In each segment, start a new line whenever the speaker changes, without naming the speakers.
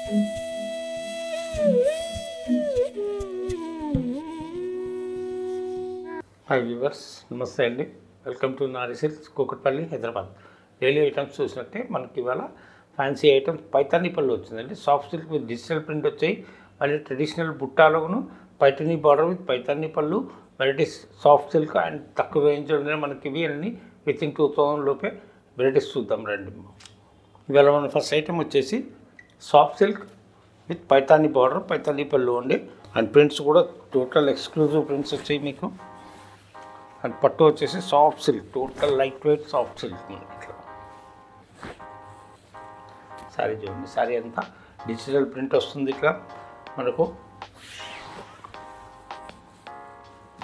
Hi viewers, నమస్తే అండి. Welcome to Nari silks, Kukatpally, Hyderabad. Daily items చూసినట్టే మనకి ఇవాళ ఫ్యాన్సీ ఐటమ్స్ పైతానీ పళ్ళు వచ్చిందండి. Soft silk with digital print వచ్చాయి. మళ్ళీ ట్రెడిషనల్ బుట్టాలోను పైతానీ బార్డర్ విత్ పైతానీ పళ్ళు, వెరైటీస్ సాఫ్ట్ సిల్క్ అండ్ తక్కువ రేంజ్లోనే మనకి ఇవి అన్ని వితిన్ 2000 లోపే వెరైటీస్ చూద్దాం రండి. ఇవాళ మన ఫస్ట్ ఐటమ్ వచ్చేసి soft silk with Paithani border, Paithani పళ్ళు అండి. అండ్ ప్రింట్స్ కూడా టోటల్ ఎక్స్క్లూజివ్ ప్రింట్స్ వచ్చాయి మీకు. అండ్ పట్టు వచ్చేసి soft silk, total light weight soft silk మనకి ఇట్లా. శారీ చూడండి, శారీ అంతా డిజిటల్ ప్రింట్ వస్తుంది. ఇట్లా మనకు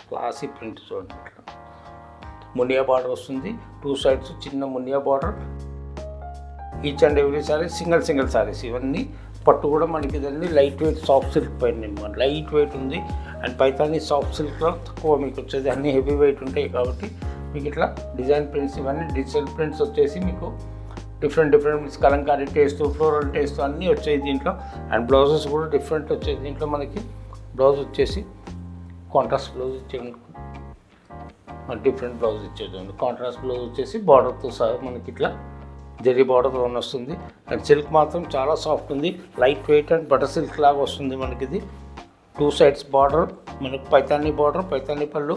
క్లాసీ ప్రింట్ చూడండి. ఇట్లా మునియా బార్డర్ వస్తుంది, 2 sides చిన్న Muniya border. Each and every sorry single saris ఇవన్నీ. పట్టు కూడా మనకి ఇదన్నీ లైట్ వెయిట్ సాఫ్ట్ సిల్క్ పైన లైట్ వెయిట్ ఉంది. అండ్ పైతానీ సాఫ్ట్ సిల్క్లో తక్కువ మీకు వచ్చేది, అన్నీ హెవీ వెయిట్ ఉంటాయి కాబట్టి మీకు ఇట్లా డిజైన్ ప్రింట్స్ ఇవన్నీ డిజిటల్ ప్రింట్స్ వచ్చేసి మీకు different Kalamkari taste, floral taste అన్నీ వచ్చాయి దీంట్లో. అండ్ బ్లౌజెస్ కూడా డిఫరెంట్ వచ్చాయి దీంట్లో. మనకి బ్లౌజ్ వచ్చేసి కాంట్రాస్ట్ బ్లౌజ్ ఇచ్చేది, డిఫరెంట్ బ్లౌజ్ ఇచ్చేది. కాంట్రాస్ట్ బ్లౌజ్ వచ్చేసి బార్డర్తో సహా మనకి ఇట్లా జరీ బార్డర్తో వస్తుంది. అండ్ సిల్క్ మాత్రం చాలా సాఫ్ట్ ఉంది, light weight and butter silk లాగా వస్తుంది మనకి ఇది. 2 sides బార్డర్ మనకు పైతానీ బార్డర్, పైతానీ పళ్ళు.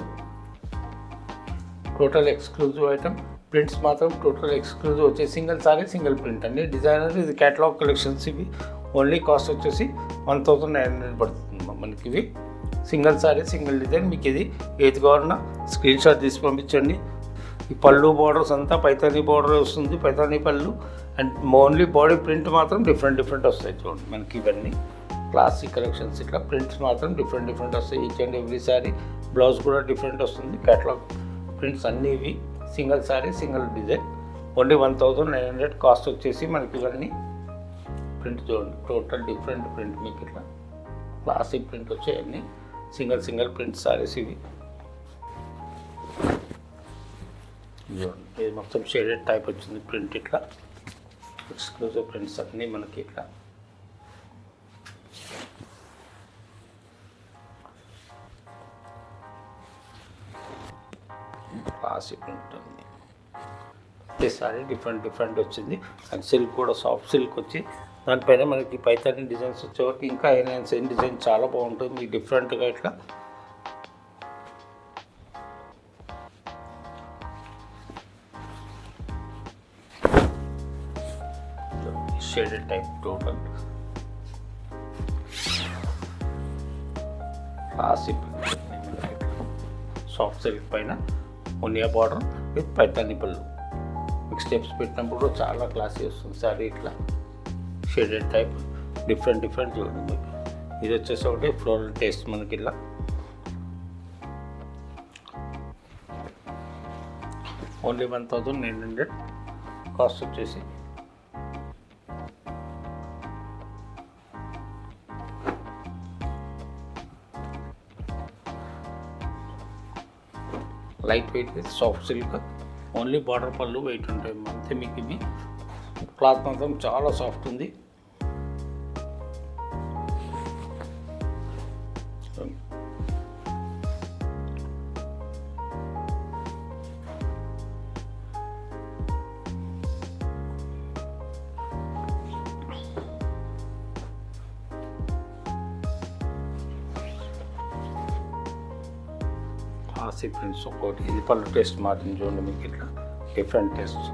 Total exclusive item. ప్రింట్స్ మాత్రం టోటల్ ఎక్స్క్లూజివ్ వచ్చేసి సింగిల్ సారీ సింగిల్ ప్రింట్ అండి. డిజైనర్ ఇది క్యాటలాగ్ కలెక్షన్స్ ఇవి. ఓన్లీ కాస్ట్ వచ్చేసి 1900 పడుతుంది మనకి ఇవి. Single sorry single design. మీకు ఇది ఏది కావాలన్నా స్క్రీన్ షాట్ తీసి పంపించండి. ఈ పళ్ళు బార్డర్స్ అంతా పైతానీ బార్డర్ వస్తుంది, పైతానీ పళ్ళు. అండ్ ఓన్లీ బాడీ ప్రింట్ మాత్రం డిఫరెంట్ వస్తాయి చూడండి మనకి. ఇవన్నీ క్లాసిక్ కలెక్షన్స్. ఇట్లా ప్రింట్స్ మాత్రం డిఫరెంట్ వస్తాయి. Each and every sorry blouse కూడా డిఫరెంట్ వస్తుంది. క్యాటలాగ్ ప్రింట్స్ అన్నీ ఇవి. Single sorry single design. Only 1900 cost వచ్చేసి మనకి. ఇవన్నీ ప్రింట్ చూడండి, టోటల్ డిఫరెంట్ ప్రింట్ మీకు ఇట్లా క్లాసిక్ ప్రింట్ వచ్చాయి అన్నీ. సింగిల్ ప్రింట్ సారీస్ ఇవి. ఇది మొత్తం షేడెడ్ టైప్ వచ్చింది ప్రింట్. ఇట్లా ఎక్స్క్లూజివ్ ప్రింట్స్ అన్నీ మనకి ఇట్లా. క్లాసిక్ ప్రింట్ ఉంది. ప్రతిసారి డిఫరెంట్ వచ్చింది. అండ్ సిల్క్ కూడా సాఫ్ట్ సిల్క్ వచ్చి దానిపైన మనకి పైతానీ డిజైన్స్ వచ్చేవరకు ఇంకా సేమ్ డిజైన్ చాలా బాగుంటుంది మీకు డిఫరెంట్గా ఇట్లా. Shaded type total classic soft silk పైన మునియా బార్డర్ విత్ పైతానీ పళ్ళు. మీకు స్టెప్స్ పెట్టినప్పుడు కూడా చాలా క్లాసీ వస్తుంది సారీ. ఇట్లా షేడెడ్ టైప్ డిఫరెంట్ చూడండి మీకు. ఇది వచ్చేసి ఒకటి ఫ్లోరల్ టేస్ట్ మనకి ఇలా. ఓన్లీ 1900 కాస్ట్ వచ్చేసి. Light weight with soft silk. Only border పళ్ళు వెయిట్ ఉంటాయి అంతే మీకు. ఇవి క్లాత్ మాత్రం చాలా సాఫ్ట్ ఉంది. క్లాసిక్ ప్రింట్స్ ఒకటి. ఇది పళ్ళు టేస్ట్ మారింది చూడండి మీకు ఇట్లా డిఫరెంట్ టేస్ట్.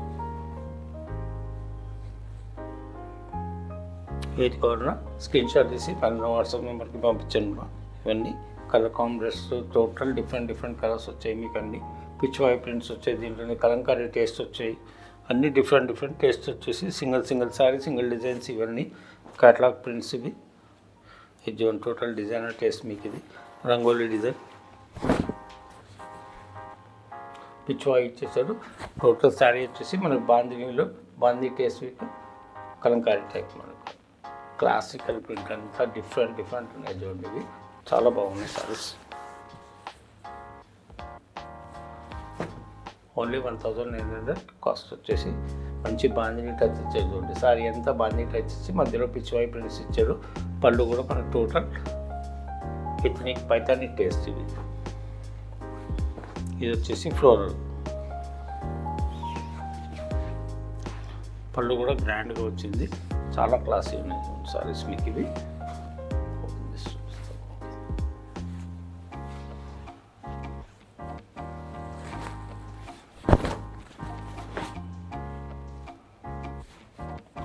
ఏది కావాలన్నా స్క్రీన్ షాట్ తీసి పైన వాట్సాప్ నెంబర్కి పంపించండి. ఇవన్నీ colour combinations total different colours వచ్చాయి మీకు. అన్ని పిచ్ వై ప్రింట్స్ వచ్చాయి దీంట్లోనే. కలంకారీ టేస్ట్ వచ్చాయి అన్నీ డిఫరెంట్ టేస్ట్ వచ్చేసి. సింగిల్ సారీ సింగిల్ డిజైన్స్ ఇవన్నీ క్యాటలాగ్ ప్రింట్స్ ఇవి. ఇది చూడండి టోటల్ డిజైనర్ టేస్ట్ మీకు. ఇది రంగోలీ డిజైన్ పిచ్ వై ఇచ్చేసాడు. టోటల్ శారీ వచ్చేసి మనకు బాందీ టేస్ట్ విత్ కలంకారీ టైప్ మనకు. క్లాసికల్ ప్రింట్ అంతా డిఫరెంట్ ఉన్నాయి చూడండి. ఇవి చాలా బాగున్నాయి సారీస్. ఓన్లీ 1900 కాస్ట్ వచ్చేసి మంచి బాందిని టచ్ ఇచ్చారు చూడండి. సారీ ఎంత బాందిని టచ్ ఇచ్చి మధ్యలో పిచ్ వై ప్రింట్స్ ఇచ్చారు. పళ్ళు కూడా మనకు టోటల్ ఎథ్నిక్ పైతాని టేస్ట్ ఇది. ఇది వచ్చేసి ఫ్లోరల్. పళ్ళు కూడా గ్రాండ్గా వచ్చింది, చాలా క్లాసీ ఉన్నాయి సారీస్ మీకు ఇవి.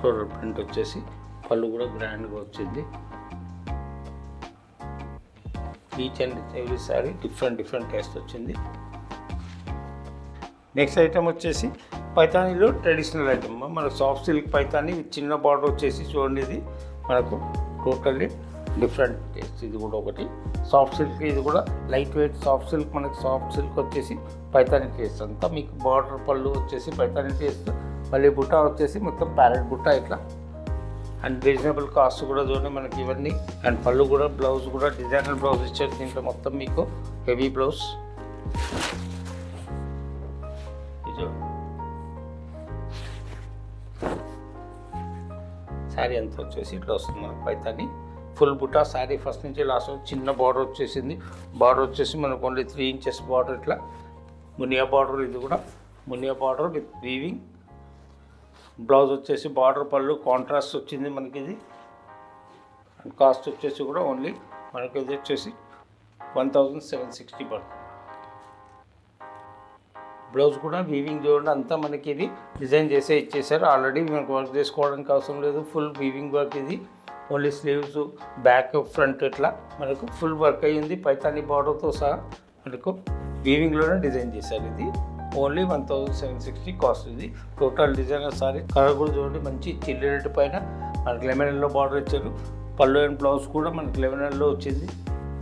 ఫ్లోరల్ ప్రింట్ వచ్చేసి పళ్ళు కూడా గ్రాండ్గా వచ్చింది. Each and every sorry different taste వచ్చింది. నెక్స్ట్ ఐటమ్ వచ్చేసి పైతానీలో ట్రెడిషనల్ ఐటమ్, మనకు సాఫ్ట్ సిల్క్ పైతానీ చిన్న బార్డర్ వచ్చేసి చూడండి. ఇది మనకు టోటల్లీ డిఫరెంట్ టేస్ట్. ఇది కూడా ఒకటి సాఫ్ట్ సిల్క్, ఇది కూడా లైట్ వెయిట్ సాఫ్ట్ సిల్క్. మనకు సాఫ్ట్ సిల్క్ వచ్చేసి పైతానీ టేస్ట్ అంతా మీకు బార్డర్ పళ్ళు వచ్చేసి పైతానీ టేస్ట్, మళ్ళీ బుట్ట వచ్చేసి మొత్తం ప్యారెట్ బుట్ట ఇట్లా. అండ్ రీజనబుల్ కాస్ట్ కూడా చూడండి మనకి ఇవన్నీ. అండ్ పళ్ళు కూడా బ్లౌజ్ కూడా డిజైనర్ బ్లౌజ్ ఇచ్చారు దీంట్లో మొత్తం మీకు హెవీ బ్లౌజ్. శారీ అంతా వచ్చేసి ఇట్లా వస్తుంది మనకు పైతాని ఫుల్ బుట్టా. శారీ ఫస్ట్ నుంచి లాస్ట్ చిన్న బార్డర్ వచ్చేసింది. బార్డర్ వచ్చేసి మనకు ఓన్లీ 3 inches బార్డర్ ఇట్లా మునియా బార్డర్. ఇది కూడా Muniya border with weaving. Blouse వచ్చేసి బార్డర్ పళ్ళు కాంట్రాస్ట్ వచ్చింది మనకి ఇది. అండ్ కాస్ట్ వచ్చేసి కూడా ఓన్లీ మనకి ఇది వచ్చేసి 1760 పడుతుంది. బ్లౌజ్ కూడా వీవింగ్ చూడండి అంతా మనకి ఇది డిజైన్ చేసే ఇచ్చేసారు ఆల్రెడీ. మనకు వర్క్ చేసుకోవడానికి అవసరం లేదు, ఫుల్ వీవింగ్ వర్క్ ఇది. ఓన్లీ స్లీవ్స్ బ్యాక్ ఫ్రంట్ ఇట్లా మనకు ఫుల్ వర్క్ అయ్యింది. పైతానీ బార్డర్తో సహా మనకు వీవింగ్లోనే డిజైన్ చేశారు. ఇది ఓన్లీ 1760 కాస్ట్. ఇది టోటల్ డిజైనర్ సారీ. కలర్ కూడా చూడండి మంచి చిల్లి రెడ్ పైన మనకి లెమన్ ఎల్లో బార్డర్ ఇచ్చారు. పళ్ళు అండ్ బ్లౌజ్ కూడా మనకి లెమన్ ఎల్లో వచ్చింది.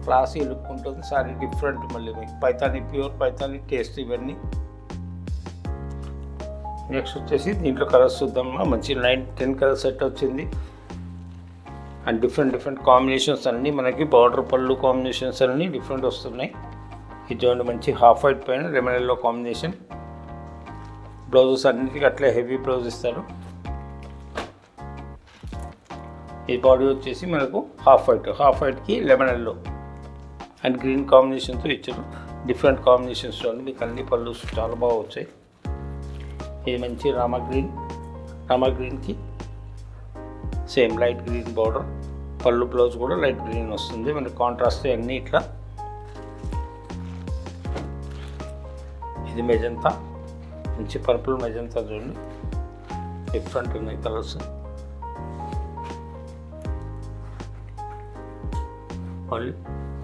క్లాసీ లుక్ ఉంటుంది సారీ, డిఫరెంట్. మళ్ళీ మీకు పైతానీ ప్యూర్ పైతానీ టేస్ట్ ఇవన్నీ. నెక్స్ట్ వచ్చేసి దీంట్లో కలర్స్ చూద్దాం. మంచి 9-10 కలర్ సెట్ వచ్చింది. అండ్ డిఫరెంట్ కాంబినేషన్స్ అన్నీ మనకి బార్డర్ పళ్ళు కాంబినేషన్స్ అన్నీ డిఫరెంట్ వస్తున్నాయి. ఇది చూడండి మంచి హాఫ్ వైట్ పైన లెమన్ ఎల్లో కాంబినేషన్. బ్లౌజెస్ అన్నిటికీ అట్లే హెవీ బ్లౌజ్ ఇస్తారు. ఈ బాడీ వచ్చేసి మనకు హాఫ్ వైట్కి లెమన్ ఎల్లో అండ్ గ్రీన్ కాంబినేషన్తో ఇచ్చారు. డిఫరెంట్ కాంబినేషన్స్ చూడండి మీకు అన్ని పళ్ళు చాలా బాగా వచ్చాయి. ఇది మంచి రామా గ్రీన్కి సేమ్ లైట్ గ్రీన్ బార్డర్. పళ్ళు బ్లౌజ్ కూడా లైట్ గ్రీన్ వస్తుంది మనకి కాంట్రాస్ట్ అన్నీ ఇట్లా. ఇది మెజంతా మంచి పర్పుల్ మెజంతా చూడండి డిఫరెంట్ ఉన్నాయి కలర్స్. మళ్ళీ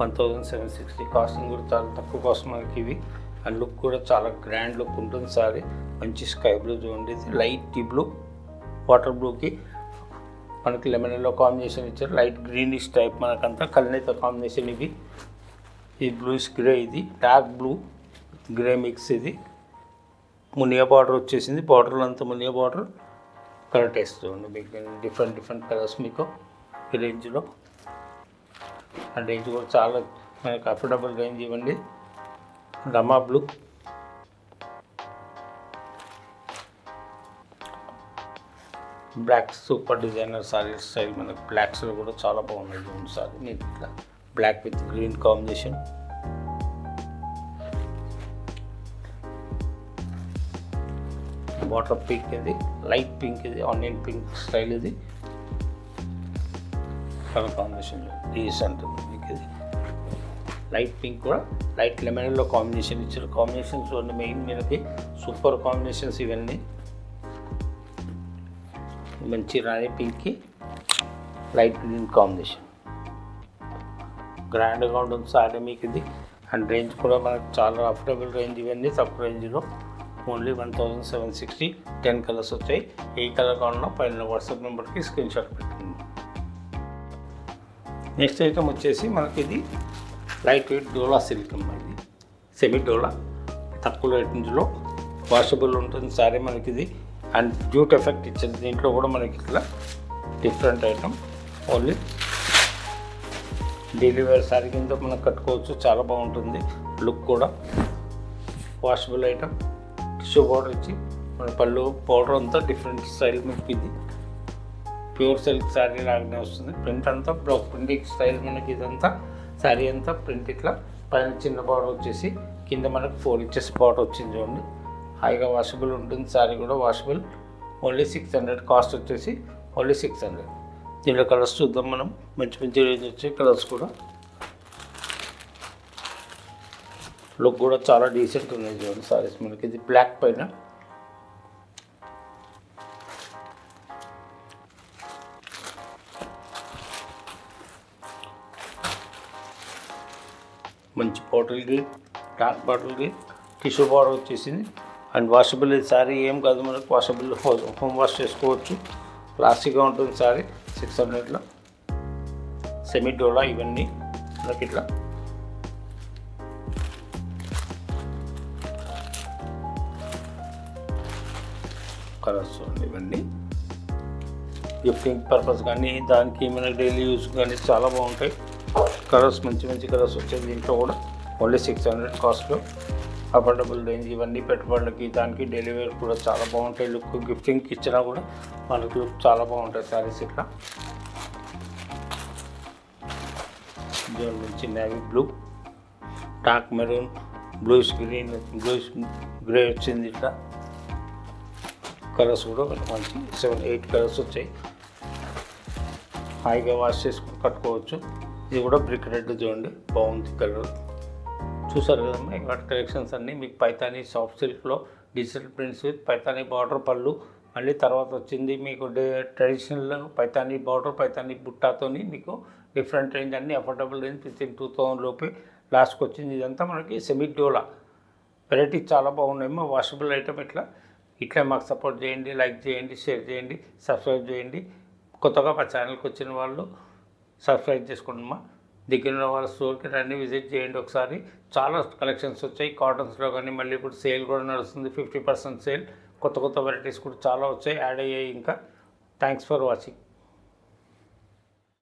1760 కాస్టింగ్ కూడా చాలా తక్కువ కాస్ట్ మనకి ఇవి. అండ్ లుక్ కూడా చాలా గ్రాండ్ లుక్ ఉంటుంది సారీ. మంచి స్కై బ్లూ చూడండి, ఇది లైట్ బ్లూ వాటర్ బ్లూకి మనకి లెమన్ ఎల్లో కాంబినేషన్ ఇచ్చారు. లైట్ గ్రీనిష్ టైప్ మనకంతా కల్నేత కాంబినేషన్ ఇవి. ఈ బ్లూయిష్ గ్రే, ఇది డార్క్ బ్లూ గ్రే మిక్స్. ఇది మునియా బార్డర్ వచ్చేసింది. బార్డర్లో అంతా మునియా బార్డర్. కలర్ టేస్ట్ చూడండి మీకు డిఫరెంట్ కలర్స్ మీకు ఈ రేంజ్లో. అండ్ రేంజ్ కూడా చాలా మనకు అఫోర్డబుల్ రేంజ్ ఇవ్వండి. Rama blue, black super designer sari style. మనకు బ్లాక్స్లో కూడా చాలా బాగున్నాయి సారీ మీకు ఇట్లా black with green combination. Water pink, ఇది లైట్ పింక్, ఇది ఆనియన్ పింక్ స్టైల్. ఇది కలర్ కాంబినేషన్ డీసెంట్ మీకు. ఇది లైట్ పింక్ కూడా లైట్ లెమన్ ఎల్లో కాంబినేషన్ ఇచ్చారు. కాంబినేషన్స్ చూడండి మెయిన్ మీదకి సూపర్ కాంబినేషన్స్ ఇవన్నీ. మంచి రాణి పింక్కి లైట్ గ్రీన్ కాంబినేషన్ గ్రాండ్గా ఉంటుంది సారీ మీకు ఇది. అండ్ రేంజ్ కూడా మనకు చాలా అఫోర్డబుల్ రేంజ్ ఇవన్నీ తక్కువ రేంజ్లో. ఓన్లీ 1760 10 కలర్స్ వచ్చాయి. ఏ కలర్ కావాలన్నా పైన వాట్సాప్ నెంబర్కి స్క్రీన్ షాట్ పెట్టండి. నెక్స్ట్ ఐటమ్ వచ్చేసి మనకి ఇది లైట్ వెయిట్ డోలా సిల్క్ అమ్మా. ఇది సెమీ డోలా తక్కువ రేంజ్లో వాషబుల్ ఉంటుంది సారీ మనకి ఇది. అండ్ జ్యూట్ ఎఫెక్ట్ ఇచ్చింది దీంట్లో కూడా మనకి ఇట్లా different item. Only daily wear sari కింద మనం కట్టుకోవచ్చు, చాలా బాగుంటుంది లుక్ కూడా. వాషబుల్ ఐటమ్ టిష్యూ బార్డర్ ఇచ్చి మన పళ్ళు పౌడర్ అంతా డిఫరెంట్ స్టైల్ మీకు ఇది ప్యూర్ సిల్క్ శారీ లాగానే వస్తుంది. ప్రింట్ అంతా బ్లాక్ ప్రింటింగ్ స్టైల్ మనకి ఇదంతా శారీ అంతా ప్రింట్ ఇట్లా పైన చిన్న బార్డర్ వచ్చేసి కింద మనకు 4 ఇంచెస్ బార్డర్ వచ్చింది చూడండి. హాయిగా వాషబుల్ ఉంటుంది. శారీ కూడా వాషబుల్. ఓన్లీ 600 కాస్ట్ వచ్చేసి ఓన్లీ 600. దీంట్లో కలర్స్ చూద్దాం మనం. మంచి మంచి రేంజ్ వచ్చే కలర్స్ కూడా. లుక్ కూడా చాలా డీసెంట్ ఉన్నాయి చూడండి సారీస్ మనకి. ఇది బ్లాక్ పైన మంచి bottle green, dark bottle green, tissue border వచ్చేసింది. అండ్ వాషబుల్ ఈ శారీ ఏం కాదు మనకు, వాషబుల్ హోమ్ వాష్ చేసుకోవచ్చు. క్లాసిక్గా ఉంటుంది శారీ. 600లో సెమీ డోలా ఇవన్నీ మనకి ఇట్లా కలర్స్ ఇవన్నీ గిఫ్టింగ్ పర్పస్ కానీ దానికి మనకి డైలీ యూస్ కానీ చాలా బాగుంటాయి. కలర్స్ మంచి మంచి కలర్స్ వచ్చాయి. దీంట్లో కూడా ఓన్లీ 600 కాస్ట్లో అఫోర్డబుల్ రేంజ్. ఇవన్నీ పెట్టుబడులకి దానికి డెలివరీ కూడా చాలా బాగుంటాయి. లుక్ గిఫ్టింగ్కి ఇచ్చినా కూడా మనకు లుక్ చాలా బాగుంటాయి శారీస్. ఇట్లా దీని నుంచి navy blue, dark maroon, bluish green, bluish grey వచ్చింది. ఇట్లా కలర్స్ కూడా మంచి 7-8 కలర్స్ వచ్చాయి. హాయిగా వాష్ చేసుకుని కట్టుకోవచ్చు. ఇది కూడా బ్రిక్ రెడ్ చూడండి, బాగుంది కలర్. చూసారు కదమ్మా ఇక్కడ కలెక్షన్స్ అన్నీ మీకు పైతానీ సాఫ్ట్ సిల్క్లో digital prints with Paithani border పళ్ళు. మళ్ళీ తర్వాత వచ్చింది మీకు ట్రెడిషనల్ పైతానీ బార్డర్, పైతానీ బుట్టాతోని మీకు డిఫరెంట్ రేంజ్ అన్నీ అఫోర్డబుల్ రేంజ్ వితిన్ 2000 లోపే లాస్ట్కి వచ్చింది. ఇదంతా మనకి సెమీ డోలా వెరైటీస్ చాలా బాగున్నాయమ్మా. Washable item. ఇట్లా మాకు సపోర్ట్ చేయండి, లైక్ చేయండి, షేర్ చేయండి, సబ్స్క్రైబ్ చేయండి. కొత్తగా మా ఛానల్కి వచ్చిన వాళ్ళు సబ్స్క్రైబ్ చేసుకోండి. దగ్గర వాళ్ళ స్టోర్కి రండి, విజిట్ చేయండి ఒకసారి. చాలా కలెక్షన్స్ వచ్చాయి కాటన్స్లో కానీ. మళ్ళీ ఇప్పుడు సేల్ కూడా నడుస్తుంది, 50% సేల్. కొత్త కొత్త వెరైటీస్ కూడా చాలా వచ్చాయి, యాడ్ అయ్యాయి ఇంకా. Thanks for watching.